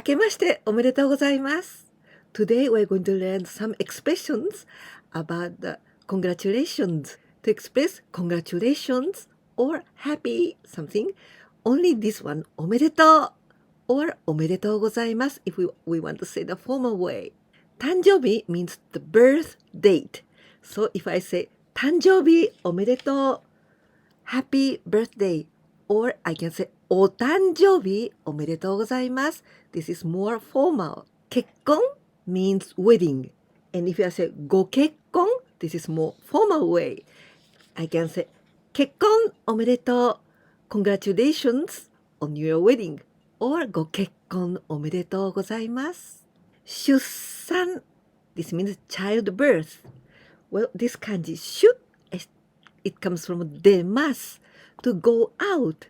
明けましておめでとうございます。Today we're going to learn some expressions about the congratulations. To express congratulations or happy something, only this one おめでとう or おめでとうございます if we want to say the formal way. 誕生日 means the birth date. So if I say 誕生日おめでとう Happy birthday or I can say お誕生日おめでとうございます This is more formal. 結婚 means wedding. And if I say ご結婚 This is more formal way. I can say 結婚おめでとう Congratulations on your wedding. Or ご結婚おめでとうございます。出産 This means childbirth. Well, this kanji 出 it comes from 出ます to go out.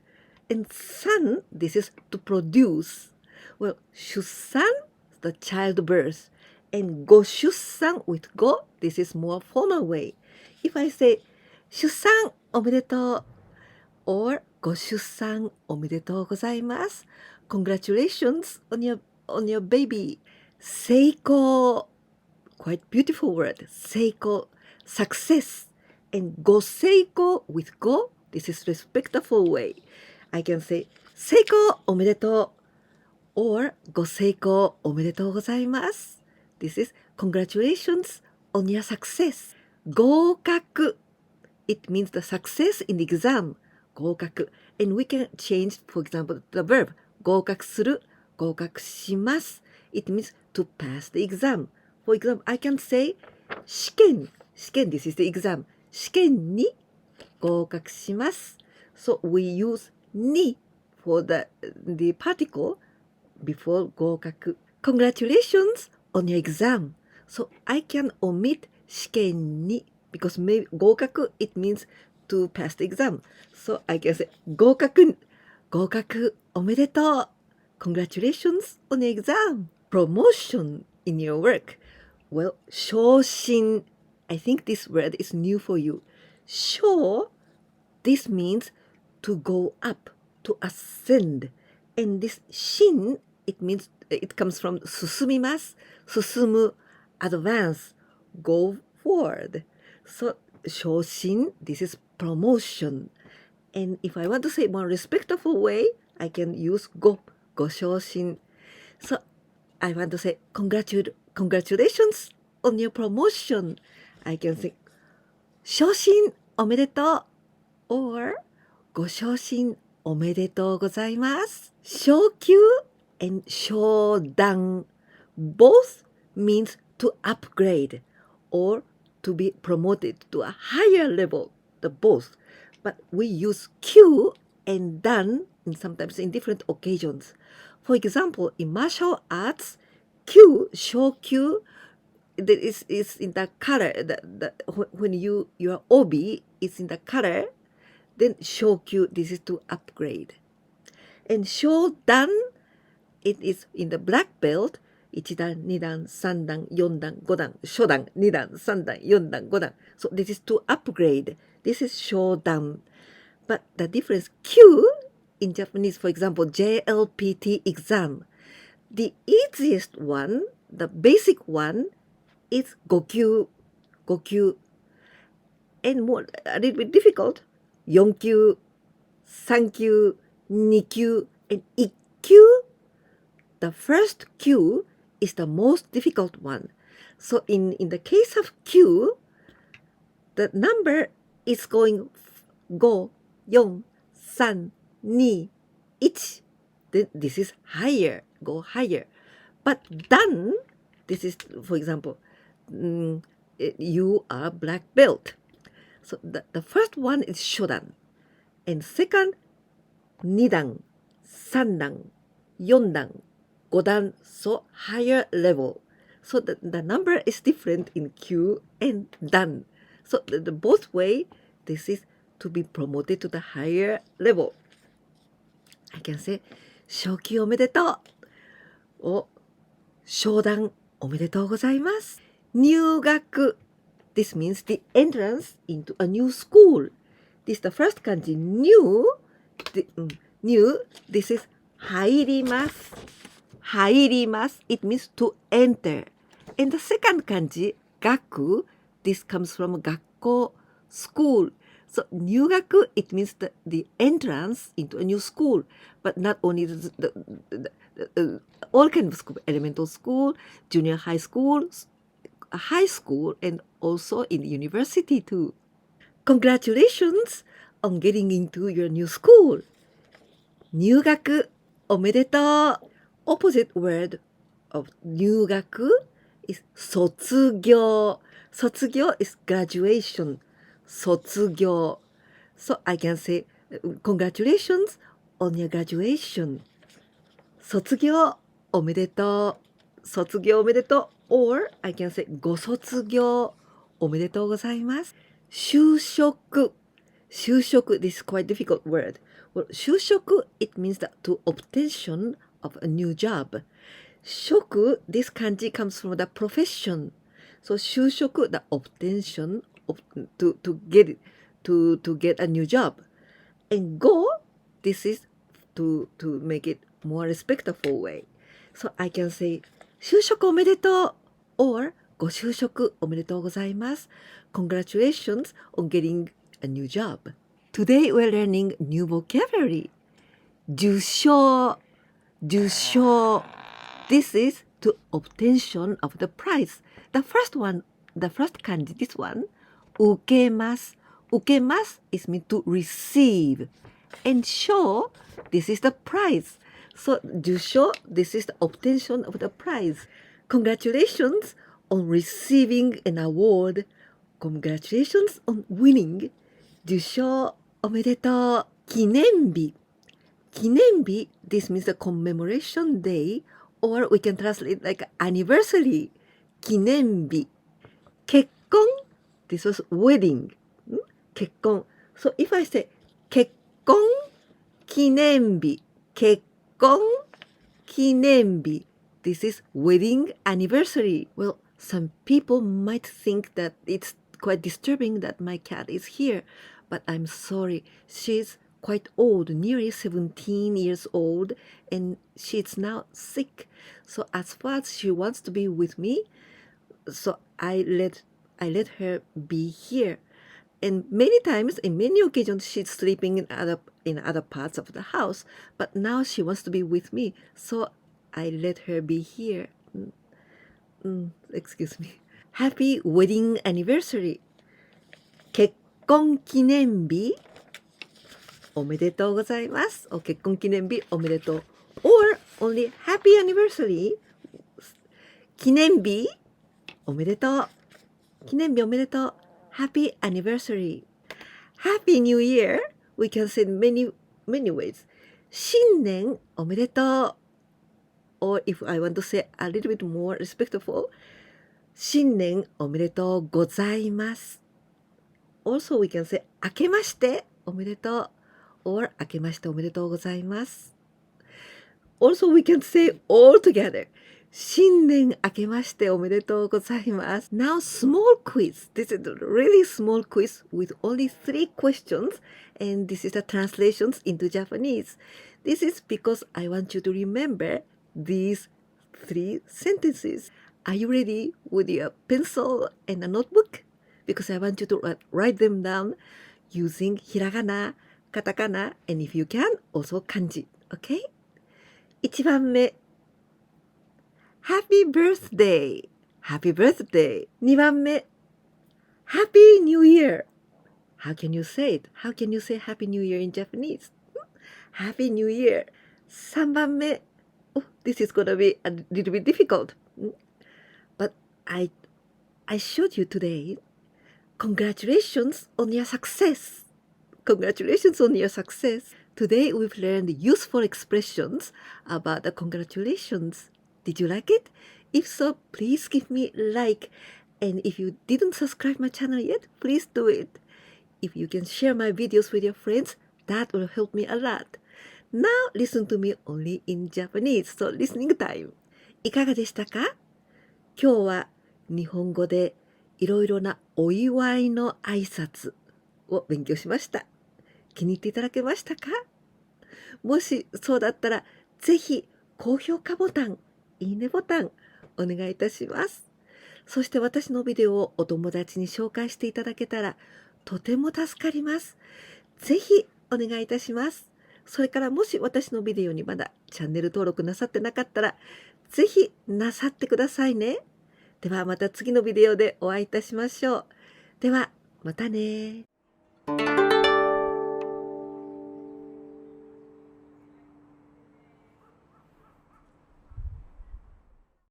And 産 this is to produce. Well, 出産 the childbirth. And ご出産 with ご this is more formal way. If I say 出産おめでとう or ご出産おめでとうございます Congratulations on your baby. 成功 quite beautiful word. 成功 success. And ご成功 with ご this is respectful way. I can say 成功おめでとう or ご成功おめでとうございます This is congratulations on your success. 合格 It means the success in the exam. 合格 And we can change, for example, the verb 合格する合格します It means to pass the exam. For example, I can say 試験 This is the exam. 試験に合格します So we use に for the particle before 合格 Congratulations on your exam. So I can omit 試験に because maybe 合格 it means to pass the exam. So I can say 合格おめでとう Congratulations on your exam. Promotion in your work. Well, 昇進 I think this word is new for you. 昇 this means to go up, to ascend. And this 進 it means it comes from 進みます進む advance go forward so 昇進 this is promotion and if I want to say more respectful way I can use ご昇進 so I want to say congratulations on your promotion I can say 昇進おめでとう or ご昇進おめでとうございます昇級and 昇段 both means to upgrade or to be promoted to a higher level the both but we use 級 and 段 sometimes in different occasions for example in martial arts 級 昇級that is in the color when your obi is in the color then 昇級 this is to upgrade and 昇段It is in the black belt 1段2段3段4段5段初段2段3段4段5段 So this is to upgrade This is 初段 But the difference Q in Japanese for example JLPT exam The easiest one The basic one is 5級And more a little bit difficult 4級3級2級 and 1級The first Q is the most difficult one. So in the case of Q, the number is going 5, 4, 3, 2, 1. Then this is higher, go higher. But dan, this is, for example, you are black belt. So the first one is shodan. And second, 2段, 3段, 4段, 5段 so higher level so the number is different in Q and dan so the both way this is to be promoted to the higher level I can say 昇級おめでとうお昇段おめでとうございます入学 this means the entrance into a new school this is the first kanji new this is 入ります入ります。It means to enter. And the second kanji, 学, this comes from 学校, school. So 入学, it means the entrance into a new school. But not only all kinds of school, elemental school, junior high school, and also in university too. Congratulations on getting into your new school. 入学おめでとう。Opposite word of 入学 is 卒業。卒業 is graduation. 卒業。So I can say congratulations on your graduation. 卒業おめでとう。卒業おめでとう。Or I can say ご卒業おめでとうございます。就職。就職 this is quite difficult word. Well, 就職 it means that to obtention of a new job. 職 this kanji comes from the profession. So 就職 the obtention of, to get a new job. And go this is to make it more respectful way. So I can say 就職おめでとう or ご就職おめでとうございます。Congratulations on getting a new job. Today we're learning new vocabulary. 受賞。受賞。This is to obtention of the prize. The first kanji, this one, 受けます。受けます is meant to receive. And 賞 this is the prize. So 受賞 this is the obtention of the prize. Congratulations on receiving an award. Congratulations on winning. 受賞おめでとう。記念日。記念日 this means the commemoration day or we can translate like anniversary. 記念日。結婚 this was wedding. 結婚。So if I say 結婚記念日。結婚記念日。This is wedding anniversary. Well, some people might think that it's quite disturbing that my cat is here, but I'm sorry. She's quite old, nearly 17 years old, and she's now sick. So as far as she wants to be with me, so I let her be here. And many times, in many occasions, she's sleeping in other parts of the house. But now she wants to be with me, so I let her be here. Excuse me. Happy wedding anniversary. 結婚記念日おめでとうございます。結婚記念日おめでとう。Or only happy anniversary. 記念日おめでとう。記念日おめでとう。Happy anniversary. Happy New Year. We can say many ways. 新年おめでとう。Or if I want to say a little bit more respectful, 新年おめでとうございます。Also we can say 明けましておめでとう。or 明けましておめでとうございます。Also we can say all together 新年明けましておめでとうございます。Now small quiz. This is a really small quiz with only 3 questions and this is the translations into Japanese. This is because I want you to remember these 3 sentences. Are you ready with your pencil and a notebook? Because I want you to write them down using hiragana, katakana, and if you can, also kanji. Okay? 1番目 Happy birthday. Happy birthday. 2番目 Happy New Year. How can you say it? How can you say Happy New Year in Japanese? Happy New Year. 3番目 Oh, this is going to be a little bit difficult. But I showed you today. Congratulations on your success. Congratulations on your success. Today we've learned useful expressions about the congratulations. Did you like it? If so, please give me a like. And if you didn't subscribe my channel yet, please do it. If you can share my videos with your friends, that will help me a lot. Now listen to me only in Japanese. So listening time. いかがでしたか？今日は日本語でいろいろなお祝いの挨拶を勉強しました。気に入っていただけましたか？もしそうだったら、ぜひ高評価ボタン、いいねボタン、お願いいたします。そして私のビデオをお友達に紹介していただけたら、とても助かります。ぜひお願いいたします。それからもし私のビデオにまだチャンネル登録なさってなかったら、ぜひなさってくださいね。ではまた次のビデオでお会いいたしましょう。ではまたね。